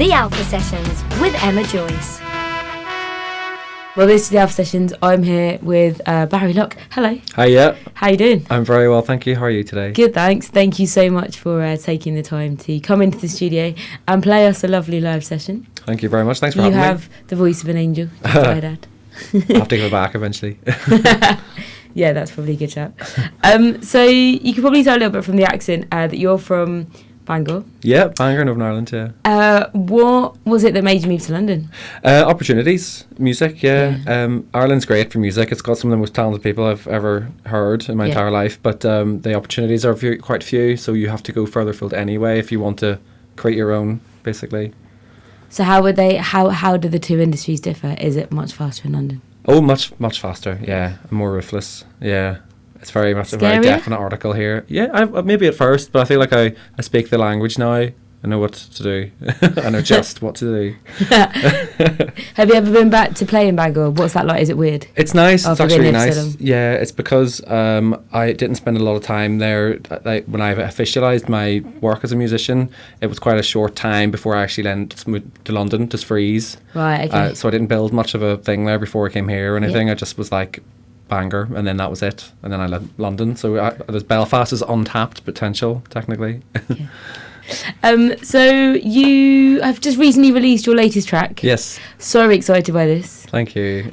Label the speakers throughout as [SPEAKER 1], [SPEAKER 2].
[SPEAKER 1] The Alpha Sessions with Emma Joyce.
[SPEAKER 2] Well, this is the Alpha Sessions. I'm here with Barry Locke. Hello.
[SPEAKER 3] Hiya.
[SPEAKER 2] How you doing?
[SPEAKER 3] I'm very well, thank you. How are you today?
[SPEAKER 2] Good, thanks. Thank you so much for taking the time to come into the studio and play us a lovely live session.
[SPEAKER 3] Thank you very much. Thanks for having
[SPEAKER 2] me.
[SPEAKER 3] me.
[SPEAKER 2] You have the voice of an angel, just like my dad.
[SPEAKER 3] I'll have to go back eventually.
[SPEAKER 2] Yeah, that's probably a good shout. So you could probably tell a little bit from the accent that you're from Bangor.
[SPEAKER 3] Yeah, Bangor, Northern Ireland, yeah.
[SPEAKER 2] What was it that made you move to London?
[SPEAKER 3] Opportunities, music, yeah. Ireland's great for music. It's got some of the most talented people I've ever heard in my entire life, but the opportunities are quite few, so you have to go further afield anyway if you want to create your own, basically.
[SPEAKER 2] So how do the two industries differ? Is it much faster in London?
[SPEAKER 3] Oh, much faster, yeah. More ruthless, yeah. It's very much a very definite article here. Yeah, maybe at first, but I feel like I speak the language now. I know what to do. I know just what to do.
[SPEAKER 2] Have you ever been back to play in Bangor? What's that like? Is it weird?
[SPEAKER 3] It's nice. It's actually nice. Yeah, it's because I didn't spend a lot of time there. When I officialised my work as a musician, it was quite a short time before I actually went to London to freeze.
[SPEAKER 2] Right, okay.
[SPEAKER 3] So I didn't build much of a thing there before I came here or anything. I just was like Bangor, and then that was it. And then I left London. So there's Belfast is untapped potential, technically.
[SPEAKER 2] Yeah. So you have just recently released your latest track.
[SPEAKER 3] Yes.
[SPEAKER 2] So excited by this.
[SPEAKER 3] Thank you.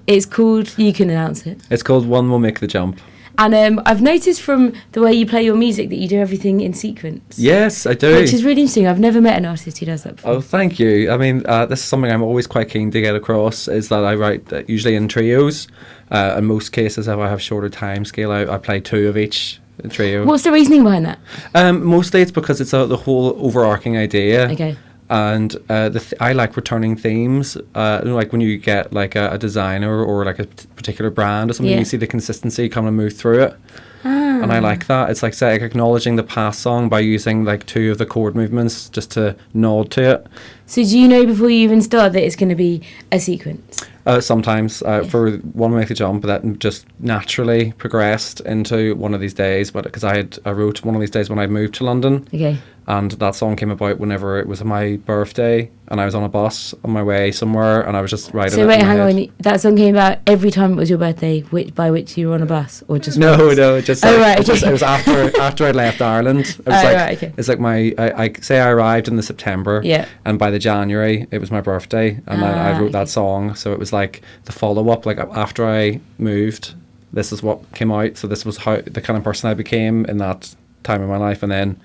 [SPEAKER 2] It's called, you can announce it.
[SPEAKER 3] It's called One Will Make the Jump.
[SPEAKER 2] And I've noticed from the way you play your music that you do everything in sequence.
[SPEAKER 3] Yes, I do.
[SPEAKER 2] Which is really interesting. I've never met an artist who does that before.
[SPEAKER 3] Oh, thank you. I mean, this is something I'm always quite keen to get across, is that I write usually in trios. In most cases, if I have shorter time scale, I play two of each trio.
[SPEAKER 2] What's the reasoning behind that?
[SPEAKER 3] Mostly it's because it's the whole overarching idea.
[SPEAKER 2] Okay.
[SPEAKER 3] And I like returning themes. Like when you get like a designer or like a particular brand or something, you see the consistency kind of move through it. And I like that. It's like acknowledging the past song by using like two of the chord movements just to nod to it.
[SPEAKER 2] So do you know before you even start that it's going to be a sequence?
[SPEAKER 3] Sometimes for One Will Make the Jump, that just naturally progressed into One of These Days, but because I wrote One of These Days when I moved to London.
[SPEAKER 2] Okay.
[SPEAKER 3] And that song came about whenever it was my birthday, and I was on a bus on my way somewhere, and I was just writing it.
[SPEAKER 2] So wait, hang on. That song came about every time it was your birthday, by which you were on a bus, or just
[SPEAKER 3] no, it just it was after I left Ireland. It was it's like I say I arrived in the September, and by the January it was my birthday, and I wrote that song. So it was like the follow up, like after I moved, this is what came out. So this was how the kind of person I became in that time of my life, and then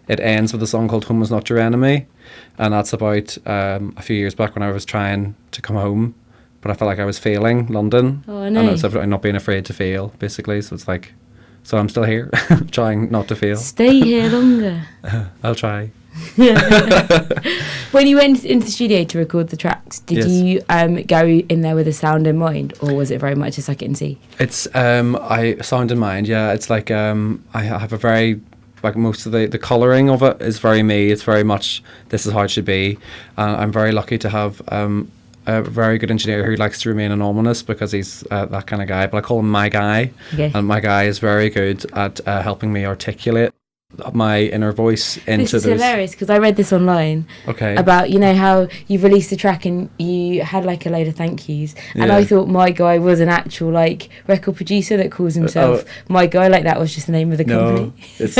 [SPEAKER 3] it ends with a song called Home Was Not Your Enemy, and that's about a few years back when I was trying to come home, but I felt like I was failing London.
[SPEAKER 2] Oh, no.
[SPEAKER 3] And it's about not being afraid to fail, basically. So it's like, so I'm still here trying not to fail.
[SPEAKER 2] Stay here longer.
[SPEAKER 3] I'll try.
[SPEAKER 2] When you went into the studio to record the tracks, did you go in there with a sound in mind, or was it very much just like it and see?
[SPEAKER 3] It's sound in mind, yeah. It's like I have a very, like most of the colouring of it is very me. It's very much this is how it should be. I'm very lucky to have a very good engineer who likes to remain anonymous because he's that kind of guy, but I call him my guy.
[SPEAKER 2] Okay.
[SPEAKER 3] And my guy is very good at helping me articulate my inner voice into
[SPEAKER 2] this is hilarious because I read this online about how you've released the track and you had like a load of thank yous, and I thought My Guy was an actual like record producer that calls himself My Guy, like that was just the name of the company.
[SPEAKER 3] He's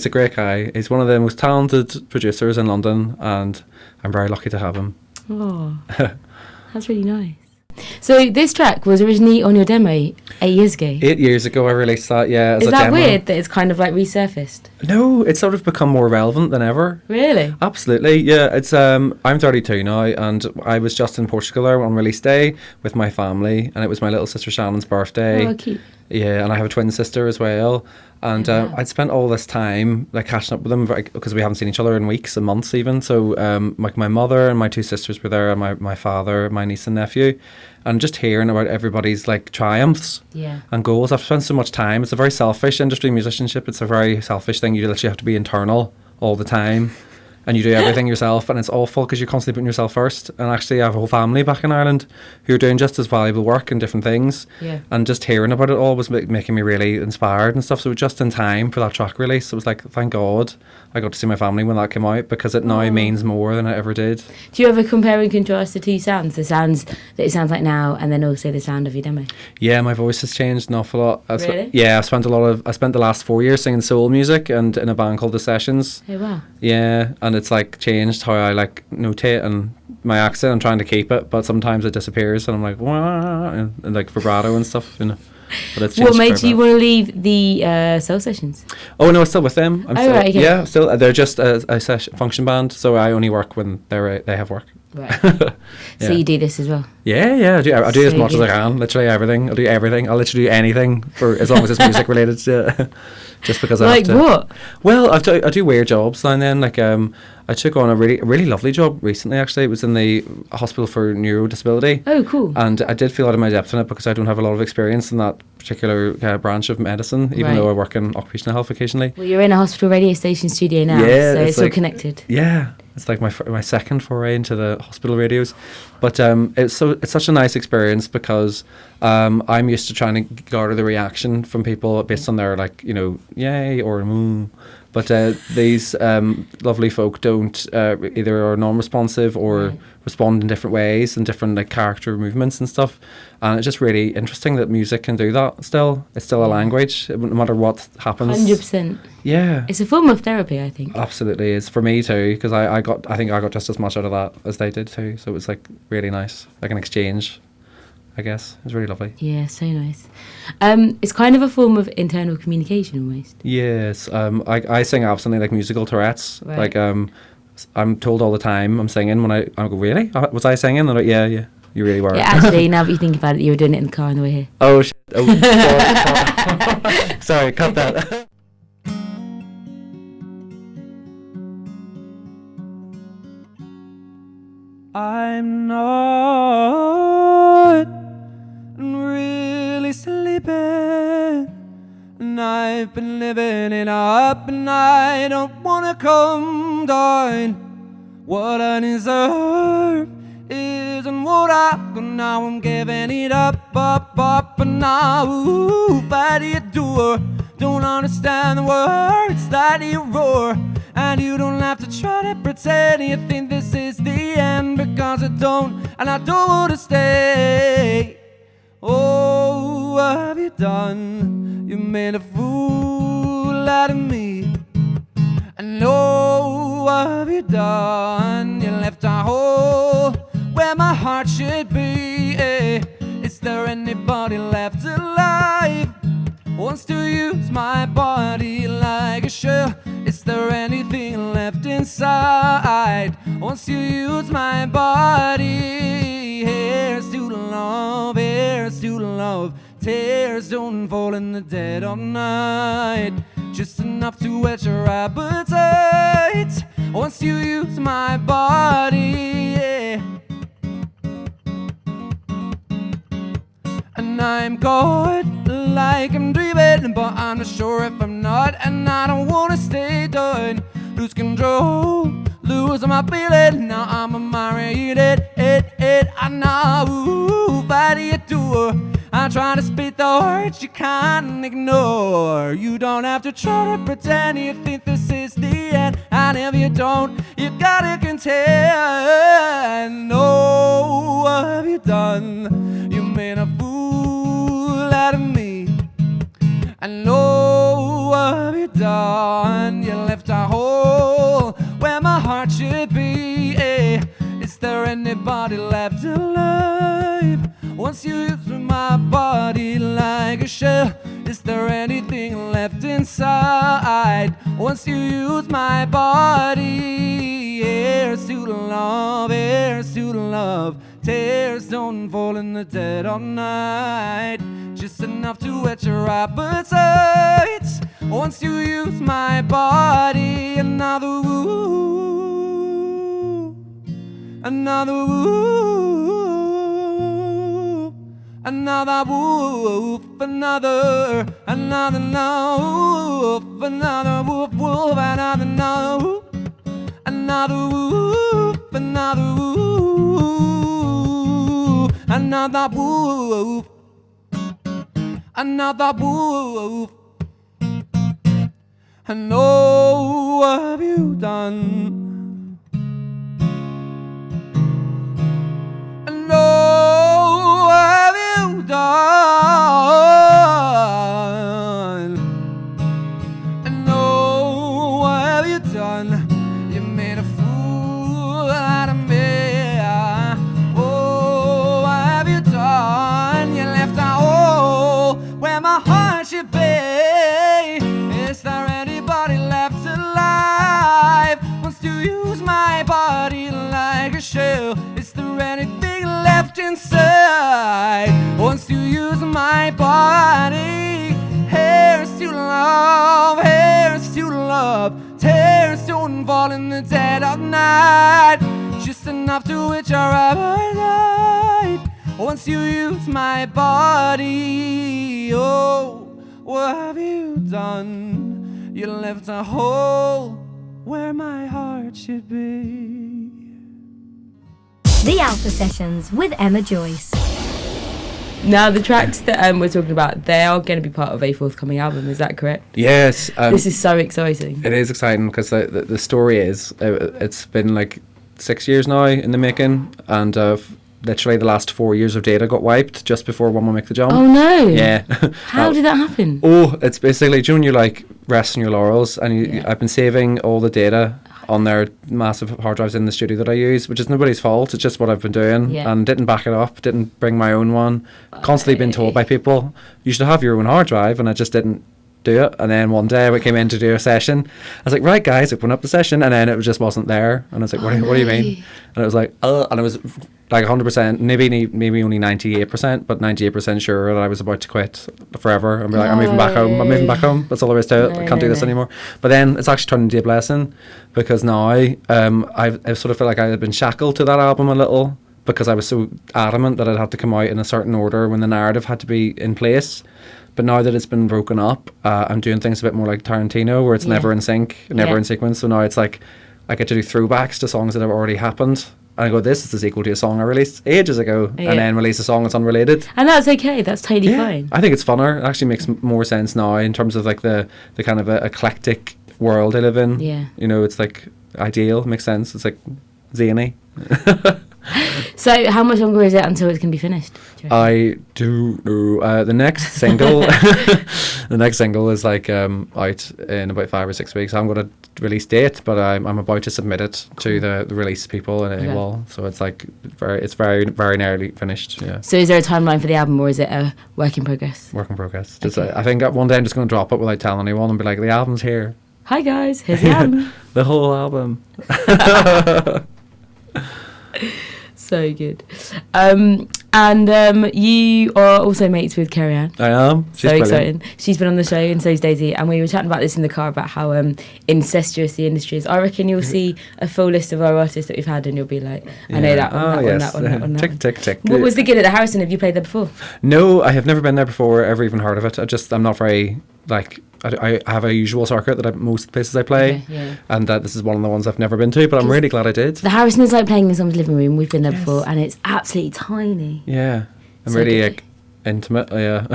[SPEAKER 3] a great guy. He's one of the most talented producers in London, and I'm very lucky to have him.
[SPEAKER 2] Oh, that's really nice. So this track was originally on your demo 8 years ago.
[SPEAKER 3] 8 years ago I released that, yeah.
[SPEAKER 2] Is that weird that it's kind of like resurfaced?
[SPEAKER 3] No, it's sort of become more relevant than ever.
[SPEAKER 2] Really?
[SPEAKER 3] Absolutely, yeah. It's I'm 32 now, and I was just in Portugal there on release day with my family, and it was my little sister Shannon's birthday.
[SPEAKER 2] Oh, cute.
[SPEAKER 3] Yeah, and I have a twin sister as well. And I'd spent all this time like catching up with them because we haven't seen each other in weeks and months even. So like my mother and my two sisters were there, and my father, my niece and nephew, and just hearing about everybody's like triumphs and goals. I've spent so much time. It's a very selfish industry, musicianship. It's a very selfish thing. You literally have to be internal all the time. and you do everything yourself, and it's awful because you're constantly putting yourself first. And actually I have a whole family back in Ireland who are doing just as valuable work and different things, and just hearing about it all was making me really inspired and stuff. So just in time for that track release, it was like, thank God I got to see my family when that came out, because it now means more than it ever did.
[SPEAKER 2] Do you ever compare and contrast the two sounds, the sounds that it sounds like now and then also the sound of your demo?
[SPEAKER 3] Yeah, my voice has changed an awful lot.
[SPEAKER 2] Really?
[SPEAKER 3] Yeah, I spent the last 4 years singing soul music and in a band called The Sessions.
[SPEAKER 2] Oh wow.
[SPEAKER 3] Yeah, and it's like changed how I like notate and my accent. I'm trying to keep it, but sometimes it disappears and I'm like, wah, and like vibrato and stuff, you know. But it's
[SPEAKER 2] what made you want to leave the Soul Sessions?
[SPEAKER 3] Oh no, it's still with them.
[SPEAKER 2] Right, okay.
[SPEAKER 3] Yeah, still. They're just a function band, so I only work when they have work.
[SPEAKER 2] Right. So you do this as well?
[SPEAKER 3] Yeah. I do as much as I can. Literally everything. I'll do everything. I'll literally do anything for as long as it's music related. Just because I have to.
[SPEAKER 2] Like what?
[SPEAKER 3] Well, I do weird jobs now and then. Like I took on a really lovely job recently. Actually, it was in the hospital for neurodisability.
[SPEAKER 2] Oh, cool.
[SPEAKER 3] And I did feel out of my depth in it because I don't have a lot of experience in that particular branch of medicine, even though I work in occupational health occasionally.
[SPEAKER 2] Well, you're in a hospital radio station studio now, so it's all connected.
[SPEAKER 3] Yeah. It's like my second foray into the hospital radios, but it's such a nice experience because I'm used to trying to garner the reaction from people based on their like, you know, yay or but these lovely folk don't either are non-responsive or respond in different ways and different like character movements and stuff, and it's just really interesting that music can do that. Still, it's still a language, no matter what happens.
[SPEAKER 2] 100%.
[SPEAKER 3] Yeah,
[SPEAKER 2] it's a form of therapy, I think.
[SPEAKER 3] Absolutely, is for me too, because I think I got just as much out of that as they did too. So it was like really nice, like an exchange, I guess. It was really lovely.
[SPEAKER 2] Yeah, so nice. It's kind of a form of internal communication almost.
[SPEAKER 3] Yes, I sing absolutely like musical Tourette's. Right. Like I'm told all the time I'm singing when I go, really? Was I singing? They're like, yeah, you really were.
[SPEAKER 2] Yeah, actually, now that you think about it, you were doing it in the car on the way here.
[SPEAKER 3] Oh, shit. Oh, sorry, cut that. I'm not really sleeping, and I've been living it up, and I don't wanna come down. What I deserve isn't what I've got now. I'm giving it up, and now what do you do? Don't understand the words that you roar, and you don't have to try to pretend you think this is the end, because I don't, and I don't want to stay. Oh, what have you done? You made a fool out of me. And oh, what have you done? You left a hole where my heart should be. Is there anybody left alive wants to use my body like a shell? Is there anything left inside wants to use my body? Here's to the love, here's to the love. Tears don't fall in the dead of night, just enough to whet your appetite once you use my body, yeah. And I'm caught like I'm dreaming, but I'm not sure if I'm not, and I don't wanna stay done. Lose control, lose my feeling. Now I'm a marionette, I know. What do you do? I'm trying to spit the words you can't ignore. You don't have to try to pretend you think this is the end, and if you don't, you gotta contend. Oh, what have you done? You made a fool out of me. And oh, what have you done? You left a hole where my heart should be. Is there anybody left alive once you use my body like a shell? Is there anything left inside once you use my body? Here's to the love, here's to the love. Tears don't fall in the dead of night, just enough to whet your appetite once you use my body. Another woo, another woo, another woof, another no, another woof, woof, another no, another
[SPEAKER 4] Another whoop, another whoop, another whoop, another whoop. And oh, what have you done? And oh, what have you done? And oh, what have you done? You made a fool out of me. Oh, what have you done? You left a hole where my heart should be. Is there anybody left alive wants to use my body like a shell? Is there anything left inside wants to use my body? Hairs to love, hairs to love, tears don't fall in the dead of night, just enough to witch your appetite once you use my body. Oh, what have you done? You left a hole where my heart should be.
[SPEAKER 1] The Alpha Sessions with Emma Joyce.
[SPEAKER 2] Now, the tracks that we're talking about, they are going to be part of a forthcoming album, is that correct?
[SPEAKER 3] Yes.
[SPEAKER 2] This is so exciting.
[SPEAKER 3] It is exciting because the story is, it's been like 6 years now in the making, and literally the last 4 years of data got wiped just before One Will Make the Jump.
[SPEAKER 2] Oh no!
[SPEAKER 3] Yeah.
[SPEAKER 2] How did that happen?
[SPEAKER 3] Oh, it's basically, when you're like resting your laurels, and I've been saving all the data on their massive hard drives in the studio that I use, which is nobody's fault. It's just what I've been doing, and didn't back it up, didn't bring my own one. Constantly been told by people, you should have your own hard drive, and I just didn't do it. And then one day I came in to do a session. I was like, right guys, open up the session, and then it just wasn't there. And I was like, what do you mean? And it was like, and it was like 100%, maybe only 98%, but 98% sure that I was about to quit forever and be like, I'm moving back home. That's all there is to it. I can't do this anymore. But then it's actually turned into a blessing, because now I sort of feel like I had been shackled to that album a little, because I was so adamant that it had to come out in a certain order when the narrative had to be in place. But now that it's been broken up, I'm doing things a bit more like Tarantino, where it's never in sync, never in sequence. So now it's like I get to do throwbacks to songs that have already happened. And I go, this is the sequel to a song I released ages ago, and then release a song that's unrelated.
[SPEAKER 2] And that's okay. That's totally fine.
[SPEAKER 3] I think it's funner. It actually makes more sense now in terms of like the kind of eclectic world I live in. Yeah. You know, it's like ideal. It makes sense. It's like zany.
[SPEAKER 2] So how much longer is it until it can be finished?
[SPEAKER 3] I do know. The next single, is like out in about 5 or 6 weeks. I haven't got a release date, but I'm about to submit it to the release people in AWOL. So it's like very nearly finished. Yeah.
[SPEAKER 2] So is there a timeline for the album, or is it a work in progress?
[SPEAKER 3] Work in progress. Just, I think one day I'm just going to drop it without telling anyone and be like, the album's here.
[SPEAKER 2] Hi guys, here's the album.
[SPEAKER 3] The whole album.
[SPEAKER 2] So good. And you are also mates with Kerry Ann.
[SPEAKER 3] I am.
[SPEAKER 2] She's so exciting. She's been on the show, and so's Daisy, and we were chatting about this in the car, about how incestuous the industry is. I reckon you'll see a full list of our artists that we've had, and you'll be like, I know that one, that one.
[SPEAKER 3] Tick.
[SPEAKER 2] What was the gig at the Harrison? Have you played there before?
[SPEAKER 3] No, I have never been there before, ever even heard of it. I'm not very, like, I have a usual circuit that most places I play, and this is one of the ones I've never been to, but I'm really glad I did.
[SPEAKER 2] The Harrison is like playing in someone's living room. We've been there before, and it's absolutely tiny.
[SPEAKER 3] Yeah, I'm so really like, intimate. Yeah.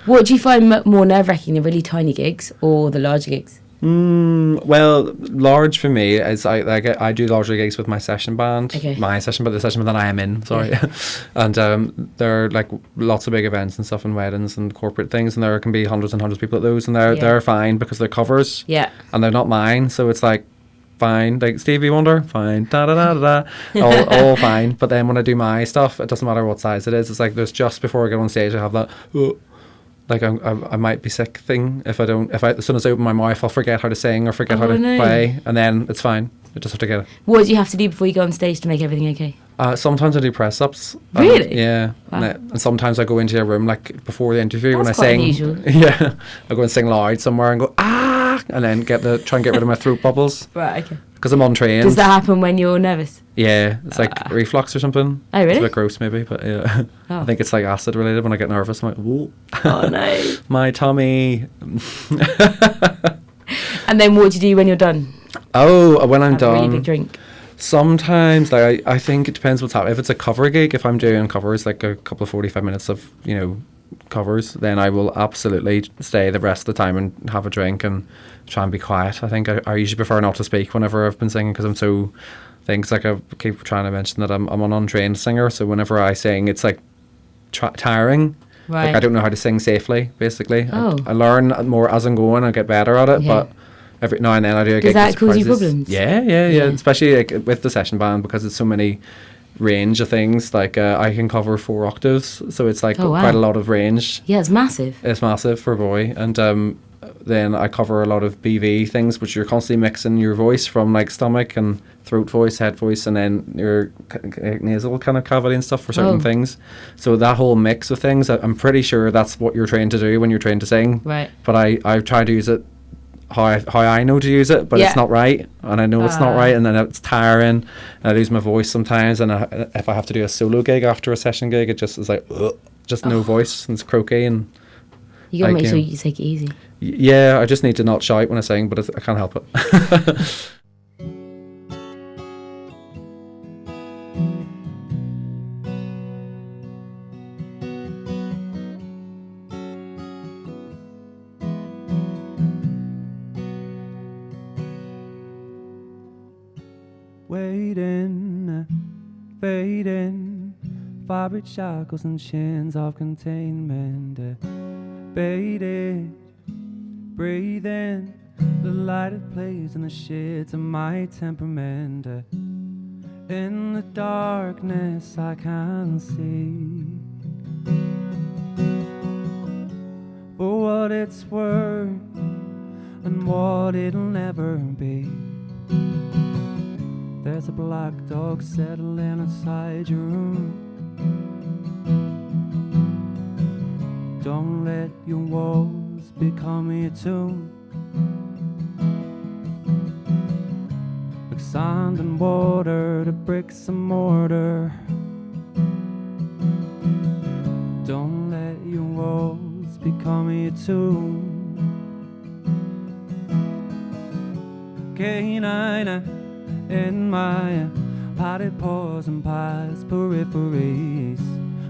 [SPEAKER 2] What do you find more nerve-wracking, the really tiny gigs or the larger gigs?
[SPEAKER 3] Well, large for me is I do larger gigs with my session band, the session band that I am in, sorry. And there are like lots of big events and stuff and weddings and corporate things, and there can be hundreds and hundreds of people at those, and they're fine because they're covers, and they're not mine, so it's like fine, like Stevie Wonder, fine, all fine. But then when I do my stuff, it doesn't matter what size it is. It's like there's just before I get on stage, I have that like I might be sick thing if as soon as I open my mouth, I'll forget how to sing or forget how to play, and then it's fine. I just have to get it. What
[SPEAKER 2] do you have to do before you go on stage to make everything okay?
[SPEAKER 3] Sometimes I do press ups.
[SPEAKER 2] Really?
[SPEAKER 3] Yeah.
[SPEAKER 2] Wow.
[SPEAKER 3] And sometimes I go into a room like before the interview.
[SPEAKER 2] That's
[SPEAKER 3] when I sing.
[SPEAKER 2] Unusual.
[SPEAKER 3] Yeah. I go and sing loud somewhere and go and then try and get rid of my throat bubbles.
[SPEAKER 2] Right. Okay.
[SPEAKER 3] Because I'm untrained.
[SPEAKER 2] Does that happen when you're nervous?
[SPEAKER 3] Yeah, it's like reflux or something.
[SPEAKER 2] Oh, really?
[SPEAKER 3] It's a bit gross maybe, but yeah. I think it's like acid related. When I get nervous, I'm like, whoa.
[SPEAKER 2] Oh no.
[SPEAKER 3] My tummy.
[SPEAKER 2] And then what do you do when you're done?
[SPEAKER 3] Oh, when I'm done.
[SPEAKER 2] A really big drink.
[SPEAKER 3] Sometimes, like I think it depends what's happening. If it's a cover gig, if I'm doing covers, like a couple of 45 minutes of, you know, covers, then I will absolutely stay the rest of the time and have a drink and try and be quiet. I think I usually prefer not to speak whenever I've been singing, because I'm so, things like I keep trying to mention that I'm an untrained singer, so whenever I sing, it's like tiring.
[SPEAKER 2] Right.
[SPEAKER 3] Like I don't know how to sing safely, basically.
[SPEAKER 2] Oh.
[SPEAKER 3] I learn more as I'm going, I get better at it, but every now and then I do a gig.
[SPEAKER 2] Does that cause you problems?
[SPEAKER 3] Yeah. Especially like with the session band, because it's so many range of things. Like I can cover 4 octaves, so it's like quite a lot of range.
[SPEAKER 2] Yeah, it's massive.
[SPEAKER 3] It's massive for a boy. And then I cover a lot of BV things, which you're constantly mixing your voice from like stomach and throat voice, head voice, and then your nasal kind of cavity and stuff for certain things. So that whole mix of things, I'm pretty sure that's what you're trained to do when you're trained to sing.
[SPEAKER 2] Right.
[SPEAKER 3] But I try to use it how I know to use it, but it's not right, and I know it's not right, and then it's tiring, and I lose my voice sometimes, and if I have to do a solo gig after a session gig, it just is like just no voice, and it's croaky, and
[SPEAKER 2] you gotta make sure you take it easy.
[SPEAKER 3] Yeah, I just need to not shout when I sing, but I can't help it.
[SPEAKER 4] Waiting, fading, vibrate shackles and chains of containment, baited, breathing, the light it plays in the shades of my temperament. In the darkness I can see, for what it's worth and what it'll never be. There's a black dog settling inside your room. Don't let your walls become your tomb. Like sand and water to bricks and mortar. Don't let your walls become your tomb. Canine in my potted paws and pies peripheries.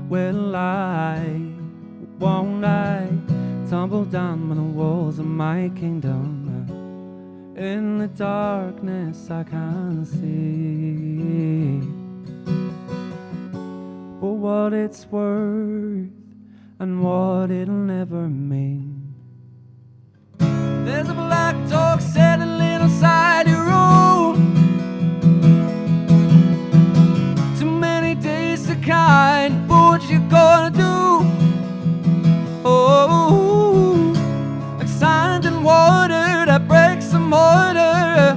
[SPEAKER 4] Well, won't I tumble down by the walls of my kingdom? In the darkness I can see, for what it's worth and what it'll never mean. There's a black dog settling inside your room. Kind, what you gonna do? Oh, like sand and water that breaks the mortar.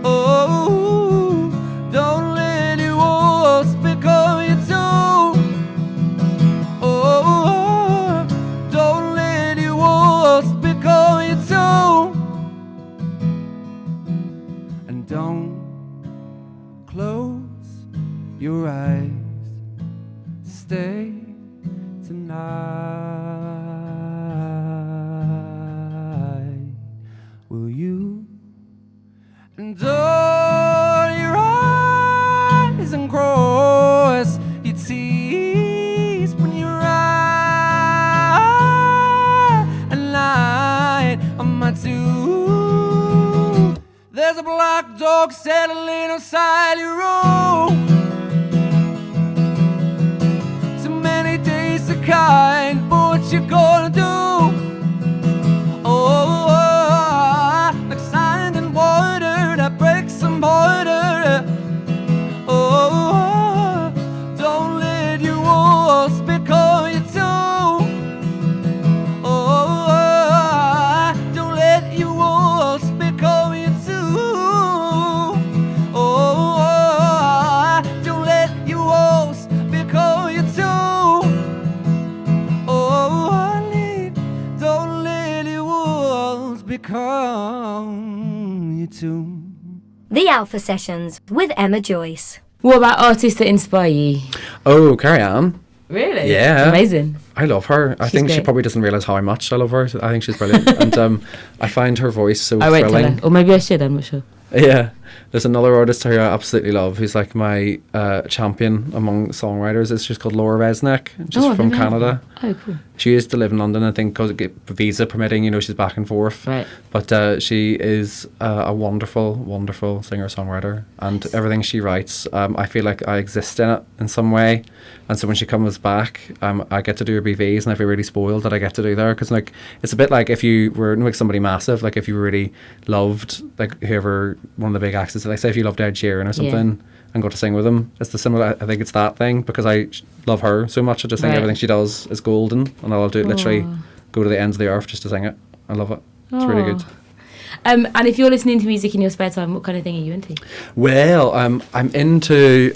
[SPEAKER 4] Oh, don't let your walls become your tomb. Oh, don't let your walls become your tomb. And don't close your eyes. Stay tonight. Will you? And all your eyes and cross your teeth when you're right and light on my tomb. There's a black dog settling inside your room. Kind, but what you gonna do? Oh, like sand and water that breaks the mortar. Oh, don't let your walls become your tomb. Oh, don't let your walls become your tomb. Oh, don't let your walls become your tomb. Become you too.
[SPEAKER 1] The Alpha Sessions with Emma Joyce.
[SPEAKER 2] What about artists that inspire you?
[SPEAKER 3] Oh, Carrie Ann.
[SPEAKER 2] Really?
[SPEAKER 3] Yeah.
[SPEAKER 2] Amazing.
[SPEAKER 3] I love her. I think great. She probably doesn't realise how much I love her. I think she's brilliant. And I find her voice so thrilling.
[SPEAKER 2] Tell her. Or maybe I should, I'm not sure.
[SPEAKER 3] Yeah. There's another artist who I absolutely love. Who's like my champion among songwriters. It's just called Laura Resnick, just from Canada.
[SPEAKER 2] Oh, cool.
[SPEAKER 3] She used to live in London, I think, because it get visa permitting. You know, she's back and forth.
[SPEAKER 2] Right.
[SPEAKER 3] But she is a wonderful, wonderful singer-songwriter, and everything she writes, I feel like I exist in it in some way. And so when she comes back, I get to do her BVs, and I feel really spoiled that I get to do there, because like it's a bit like if you were like somebody massive, like if you really loved like whoever one of the big acts is, like say if you loved Ed Sheeran or something and got to sing with him, it's the similar. I think it's that thing, because I love her so much. I just think everything she does is golden, and I'll do it literally go to the ends of the earth just to sing it. I love it. It's really good.
[SPEAKER 2] And if you're listening to music in your spare time, what kind of thing are you into?
[SPEAKER 3] Well, I'm into.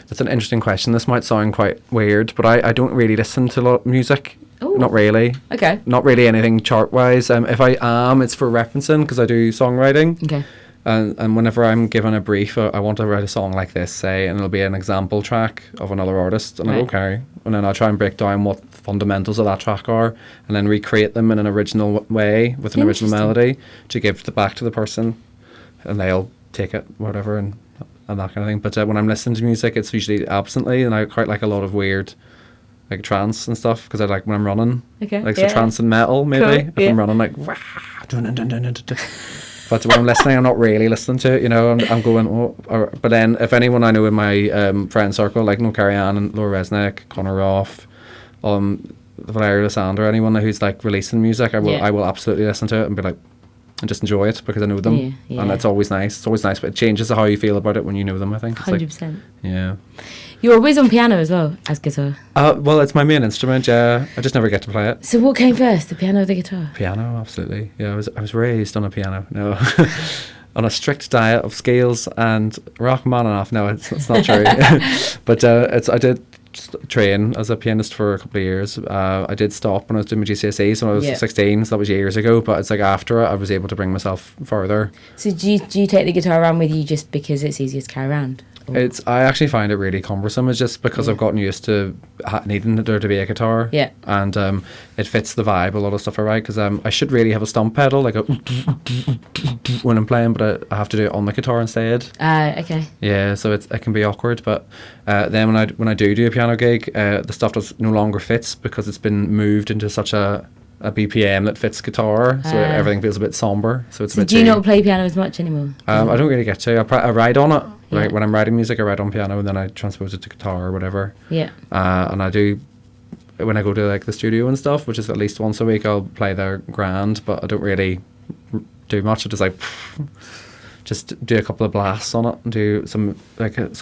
[SPEAKER 3] That's an interesting question. This might sound quite weird, but I don't really listen to a lot of music. Ooh. Not really. Okay. Not really anything chart-wise. If I am, it's for referencing, because I do songwriting. Okay. And whenever I'm given a brief, I want to write a song like this, say, and it'll be an example track of another artist, and I'm okay. And then I'll try and break down what the fundamentals of that track are, and then recreate them in an original way with an original melody to give back to the person, and they'll take it, whatever, and that kind of thing. But when I'm listening to music, it's usually absently, and I quite like a lot of weird, like trance and stuff, because I like when I'm running, like so trance and metal maybe. Cool. If I'm running like, but when I'm listening, I'm not really listening to it. You know, I'm going. But then if anyone I know in my friend circle, like Carrie Ann and Laura Resnick, Conor Roth, Valeria Lysandra, anyone who's like releasing music, I will absolutely listen to it and be like, and just enjoy it because I know them, and it's always nice. It's always nice, but it changes how you feel about it when you know them. I think
[SPEAKER 2] 100%.
[SPEAKER 3] Yeah.
[SPEAKER 2] You're always on piano as well as guitar.
[SPEAKER 3] Well, it's my main instrument. Yeah, I just never get to play it.
[SPEAKER 2] So what came first, the piano or the guitar?
[SPEAKER 3] Piano, absolutely. Yeah, I was raised on a piano. No, on a strict diet of scales and Rachmaninoff. No, it's not true. But I did train as a pianist for a couple of years. I did stop when I was doing my GCSEs when I was 16, so that was years ago, but it's like after it I was able to bring myself further.
[SPEAKER 2] So do you take the guitar around with you just because it's easier to carry around?
[SPEAKER 3] I actually find it really cumbersome. It's just because I've gotten used to needing there to be a guitar. Yeah. And it fits the vibe, a lot of stuff I write, because I should really have a stomp pedal, like a when I'm playing, but I have to do it on the guitar instead. Okay. Yeah, so it can be awkward, but then when I do a piano gig, the stuff no longer fits because it's been moved into such a BPM that fits guitar, so everything feels a bit somber. So it's a bit.
[SPEAKER 2] Do you not play piano as much anymore?
[SPEAKER 3] I don't really get to. I write on it. Like when I'm writing music, I write on piano, and then I transpose it to guitar or whatever. Yeah. And I do when I go to like the studio and stuff, which is at least once a week. I'll play there grand, but I don't really do much. I just like just do a couple of blasts on it and do some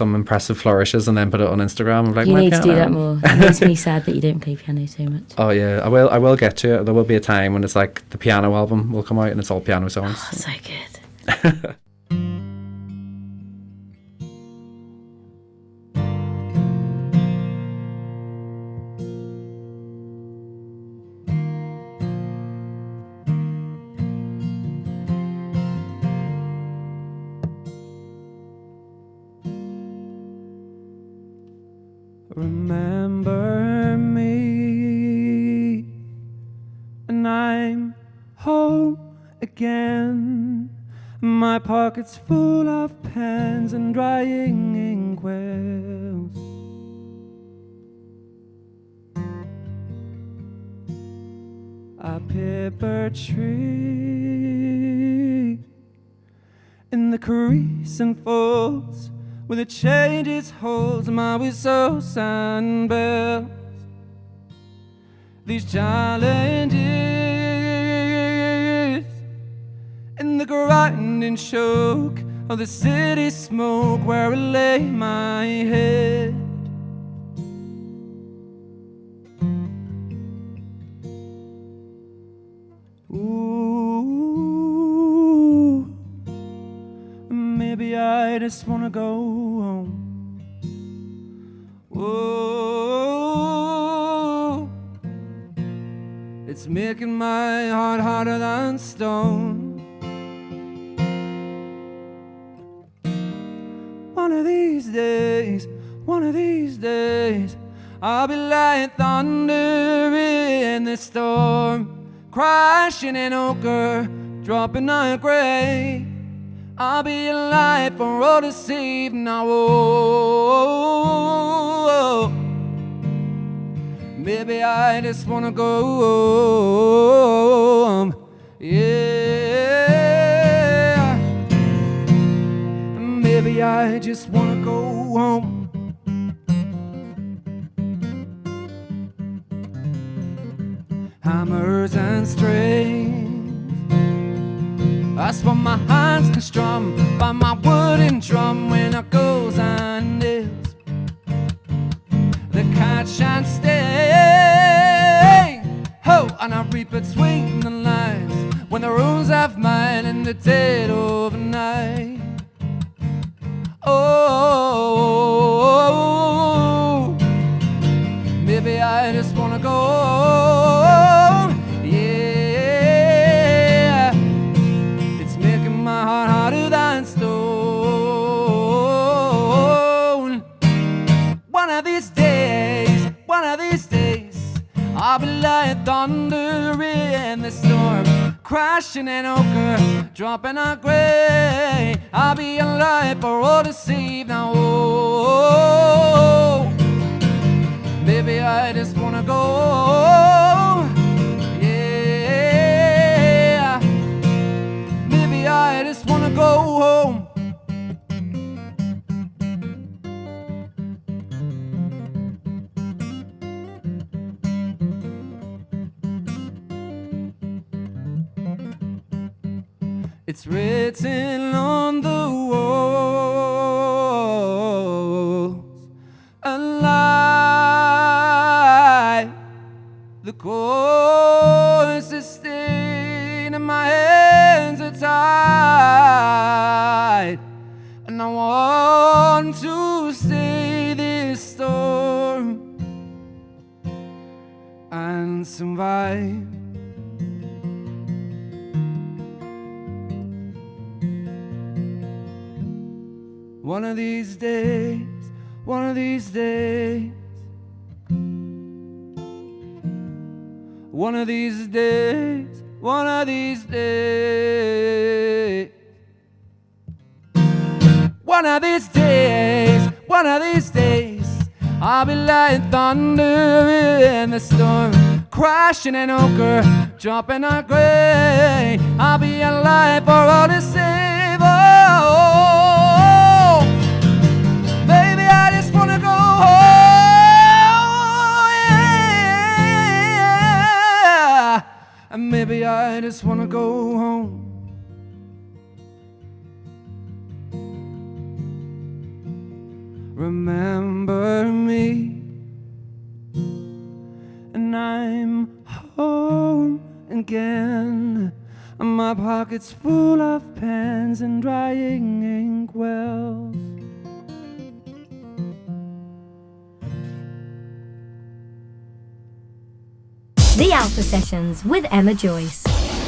[SPEAKER 3] impressive flourishes, and then put it on Instagram. I'm like,
[SPEAKER 2] you need to do that more. It makes me sad that you don't play piano so much.
[SPEAKER 3] Oh yeah, I will get to it. There will be a time when it's like the piano album will come out and it's all piano songs.
[SPEAKER 2] Oh, so good.
[SPEAKER 4] Remember me, and I'm home again. My pockets full of pens and drying inkwells. A paper tree in the crease and folds where it changes holds my whistles and bells. These challenges in the grinding choke of the city smoke where I lay my head. Ooh, maybe I just wanna go home. Whoa, it's making my heart harder than stone. One of these days, I'll be like thunder in the storm, crashing in ochre, dropping a gray I'll be alive for all this evening. Oh, maybe I just wanna go home. Yeah, maybe I just wanna go home. Hammers and strings, that's what my hands can strum by my wooden drum when it goes on nails. The catch and stay, ho, and I read between the lines when the runes have mine in the dead of night. Oh, maybe I just wanna go home. Yeah, it's making my heart harder than stone. One of these days, I'll be lying thunder in the storm, crashing in ochre, dropping a grey. I'll be alive for all this evening. Oh, maybe I just wanna go home. Yeah, maybe I just wanna go home. It's written on the walls, alive. The chords are stained and my hands are tied, and I want to stay this storm and survive. One of these days, one of these days, one of these days, one of these days, one of these days, one of these days, I'll be lying thunder in the storm, crashing in ochre, dropping a grey. I'll be alive for all to save. Oh, baby, I just wanna go home. Yeah, and maybe I just wanna go home. Remember me, and I'm home again. My pocket's full of pens and drying ink wells.
[SPEAKER 1] The Alpha Sessions with Emma Joyce.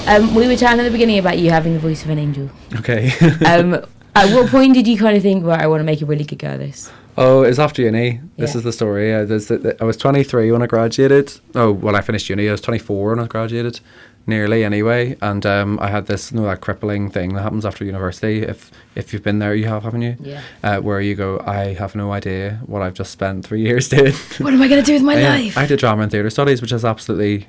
[SPEAKER 2] We were chatting at the beginning about you having the voice of an angel.
[SPEAKER 3] Okay.
[SPEAKER 2] At what point did you kind of think, right, I want to make a really good go at this?
[SPEAKER 3] Oh, it was after uni. This is the story. I was 23 when I graduated. Oh, well, I finished uni. I was 24 when I graduated, nearly anyway. And I had this, that crippling thing that happens after university. If you've been there, you have, haven't you?
[SPEAKER 2] Yeah.
[SPEAKER 3] Where you go, I have no idea what I've just spent 3 years doing.
[SPEAKER 2] What am I going to do with my life?
[SPEAKER 3] I did drama and theatre studies, which is absolutely...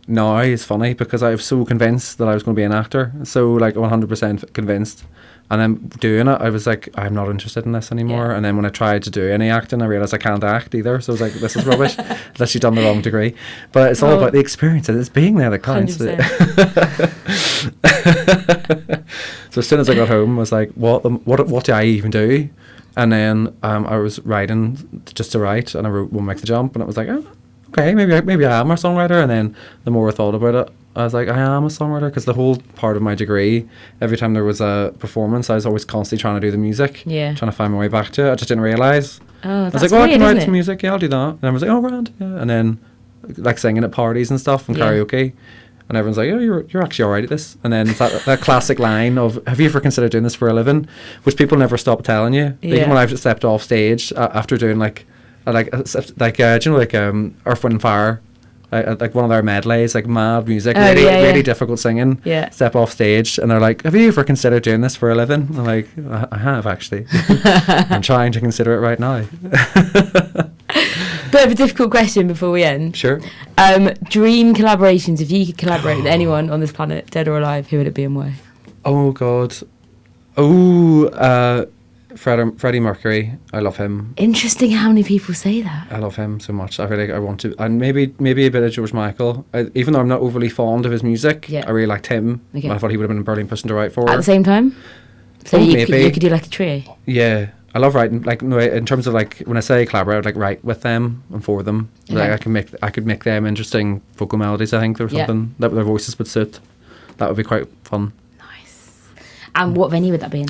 [SPEAKER 3] now it's funny because I was so convinced that I was going to be an actor. So, 100% convinced. And then doing it, I was like, I'm not interested in this anymore. Yeah. And then when I tried to do any acting, I realised I can't act either. So I was like, this is rubbish, unless you've done the wrong degree. But it's all about the experience, and it's being there that counts. So as soon as I got home, I was like, what do I even do? And then I was writing just to write, and I wrote Won't Make the Jump, and it was like, oh, okay, maybe I am a songwriter. And then the more I thought about it, I was like, I am a songwriter, because the whole part of my degree, every time there was a performance, I was always constantly trying to do the music, trying to find my way back to it. I just didn't realise.
[SPEAKER 2] Oh, that's
[SPEAKER 3] I was like, I can write some music, yeah, I'll do that. And I was like, oh, grand, yeah. And then, singing at parties and stuff, and karaoke, and everyone's like, oh, you're actually alright at this. And then it's that classic line of, have you ever considered doing this for a living? Which people never stop telling you. Even when I've stepped off stage after doing Earth, Wind and Fire like one of their medleys, like mad music, really difficult singing.
[SPEAKER 2] Yeah.
[SPEAKER 3] Step off stage and they're like, have you ever considered doing this for a living? I'm like, I have actually. I'm trying to consider it right now.
[SPEAKER 2] Bit of a difficult question before we end.
[SPEAKER 3] Sure.
[SPEAKER 2] Dream collaborations. If you could collaborate with anyone on this planet, dead or alive, who would it be and why?
[SPEAKER 3] Oh God. Oh, Freddie Mercury. I love him.
[SPEAKER 2] Interesting how many people say that.
[SPEAKER 3] I love him so much. I want to, and maybe a bit of George Michael. Even though I'm not overly fond of his music, I really liked him. Okay. I thought he would have been a brilliant person to write for.
[SPEAKER 2] At the same time? So you could do like a trio?
[SPEAKER 3] Yeah. I love writing, like, no, in terms of, like, when I say collaborate, I would, like, write with them and for them. Okay. Like, I could make them interesting vocal melodies, I think, or something that their voices would suit. That would be quite fun.
[SPEAKER 2] Nice. And what venue would that be in?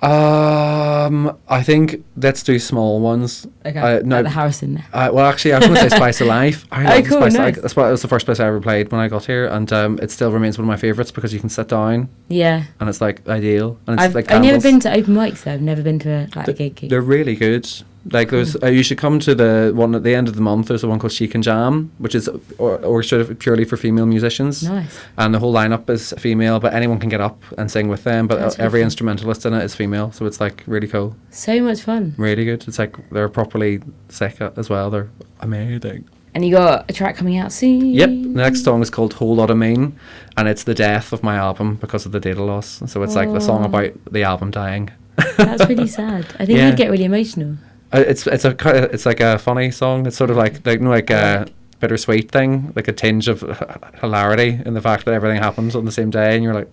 [SPEAKER 3] I think let's do small ones.
[SPEAKER 2] Okay. No, at the Harrison.
[SPEAKER 3] Well, actually, I was going to say Spice of Life. I love
[SPEAKER 2] cool,
[SPEAKER 3] Spice.
[SPEAKER 2] Nice.
[SPEAKER 3] That's why it was the first place I ever played when I got here, and it still remains one of my favourites because you can sit down.
[SPEAKER 2] Yeah.
[SPEAKER 3] And it's like ideal. And it's
[SPEAKER 2] I've never been to open mics though. I've never been to a gig.
[SPEAKER 3] They're really good. Like there's, you should come to the one at the end of the month. There's a one called Chic and Jam, which is orchestrated purely for female musicians.
[SPEAKER 2] Nice.
[SPEAKER 3] And the whole lineup is female, but anyone can get up and sing with them. But
[SPEAKER 2] That's
[SPEAKER 3] every
[SPEAKER 2] really
[SPEAKER 3] instrumentalist in it is female, so it's like really cool.
[SPEAKER 2] So much fun.
[SPEAKER 3] Really good. It's like they're properly sick as well. They're amazing.
[SPEAKER 2] And you got a track coming out soon?
[SPEAKER 3] Yep. The next song is called Whole Lot of Mean, and it's the death of my album because of the data loss. So it's like the song about the album dying.
[SPEAKER 2] That's really sad. I think you'd get really emotional.
[SPEAKER 3] It's like a funny song. It's sort of like a bittersweet thing, like a tinge of hilarity in the fact that everything happens on the same day, and you're like,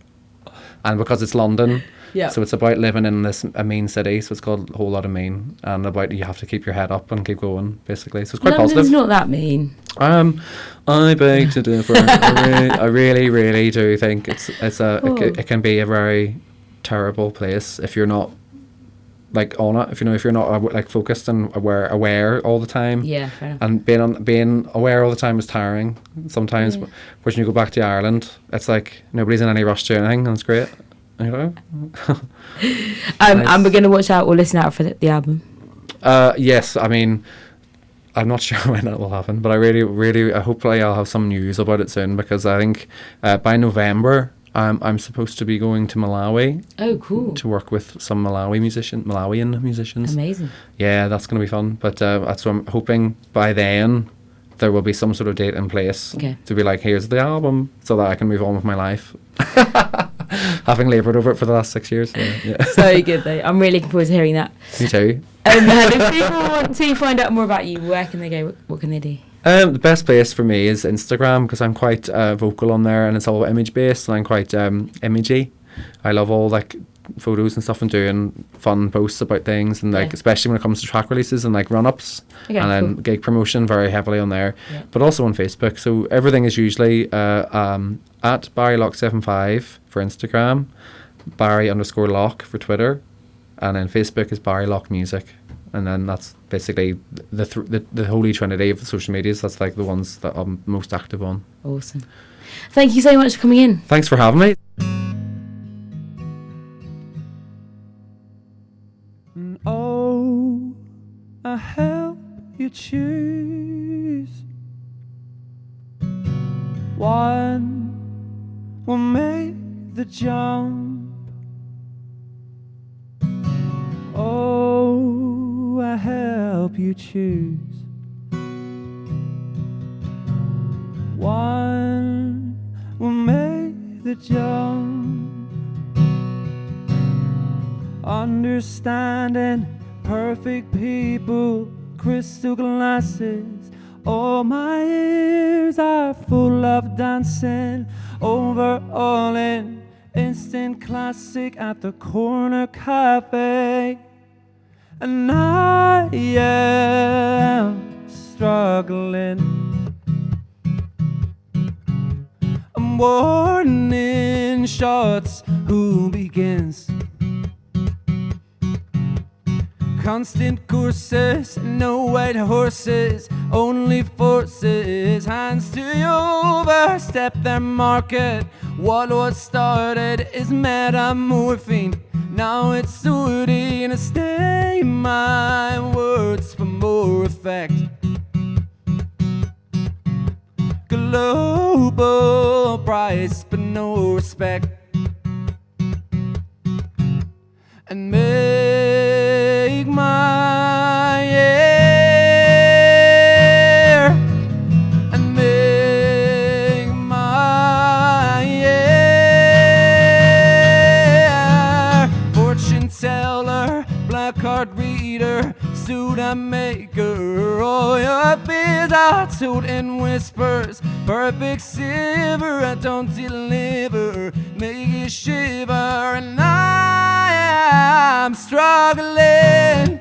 [SPEAKER 3] and because it's London, so it's about living in a mean city. So it's called Whole Lot of Mean, and about you have to keep your head up and keep going, basically. So it's quite
[SPEAKER 2] London's
[SPEAKER 3] positive.
[SPEAKER 2] Not that mean.
[SPEAKER 3] I beg to differ. I really, really do think it can be a very terrible place if you're not like on it, if you're not like focused and aware all the time.
[SPEAKER 2] Yeah, fair enough.
[SPEAKER 3] And being aware all the time is tiring sometimes. But when you go back to Ireland, it's like nobody's in any rush to anything, and it's great. You know.
[SPEAKER 2] Nice. And we're gonna watch out or listen out for the album.
[SPEAKER 3] Yes, I mean, I'm not sure when that will happen, but I really hopefully I'll have some news about it soon, because I think by November. I'm supposed to be going to Malawi.
[SPEAKER 2] Oh, cool.
[SPEAKER 3] To work with some Malawian musicians.
[SPEAKER 2] Amazing.
[SPEAKER 3] Yeah, that's going to be fun. But that's what I'm hoping by then there will be some sort of date in place to be like, here's the album, so that I can move on with my life. Having laboured over it for the last 6 years. Yeah.
[SPEAKER 2] So good though. I'm really looking forward to hearing that.
[SPEAKER 3] Me too.
[SPEAKER 2] If people want to find out more about you, where can they go? What can they do?
[SPEAKER 3] The best place for me is Instagram, because I'm quite vocal on there, and it's all image based, and I'm quite imagey. I love all like photos and stuff and doing fun posts about things, and like especially when it comes to track releases and like run ups, and then gig promotion, very heavily on there, but also on Facebook. So everything is usually at Barry Locke 75 for Instagram, Barry_Locke for Twitter, and then Facebook is Barry Locke Music. And then that's basically the holy trinity of the social medias. That's like the ones that I'm most active on.
[SPEAKER 2] Awesome. Thank you so much for coming in.
[SPEAKER 3] Thanks for having me.
[SPEAKER 4] Oh, I help you choose. One will make the jump. Oh, I help you choose. One will make the jump. Understanding, perfect people, crystal glasses. All my ears are full of dancing, overhauling, instant classic at the corner cafe. And I am struggling. I'm warning shots. Who begins? Constant courses, no white horses, only forces. Hands to you, overstep their market. What was started is metamorphine. Now it's sorting to stay my words for more effect. global price, but no respect. And make my air, and make my air. Fortune teller, black card reader, suit maker, all your fears are told in whispers. Perfect silver, I don't deliver, make you shiver, and I'm struggling,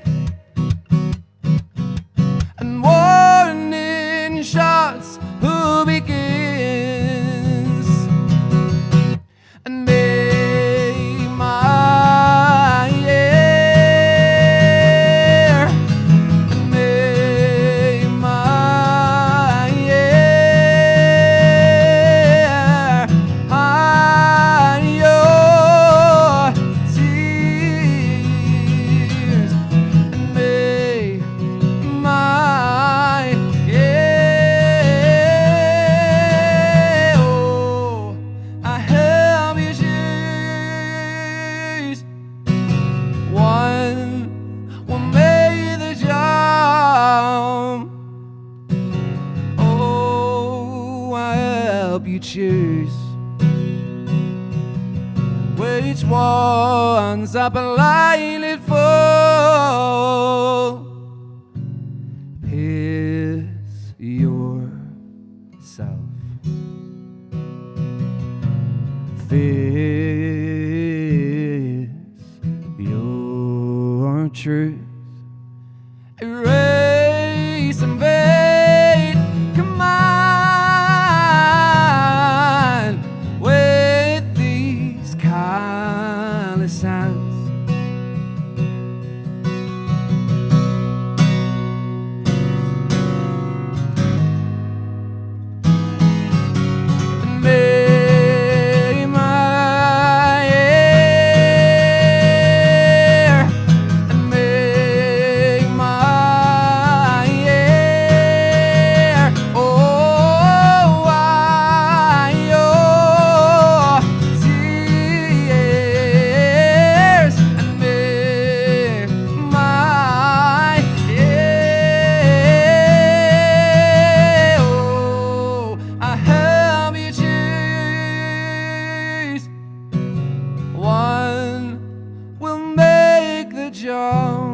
[SPEAKER 4] and warning shots, who begins, and make my air, and make my air, on your tears, and make my air. Oh, I help you choose one will make the jump. Oh, I help you choose which ones I blinded for. Pierce yourself, face your truth, erase and fade. Come on with these callous hands. And make my air, and make my air. Oh, why your tears, and make my air. Oh, I help you choose one will make the jump.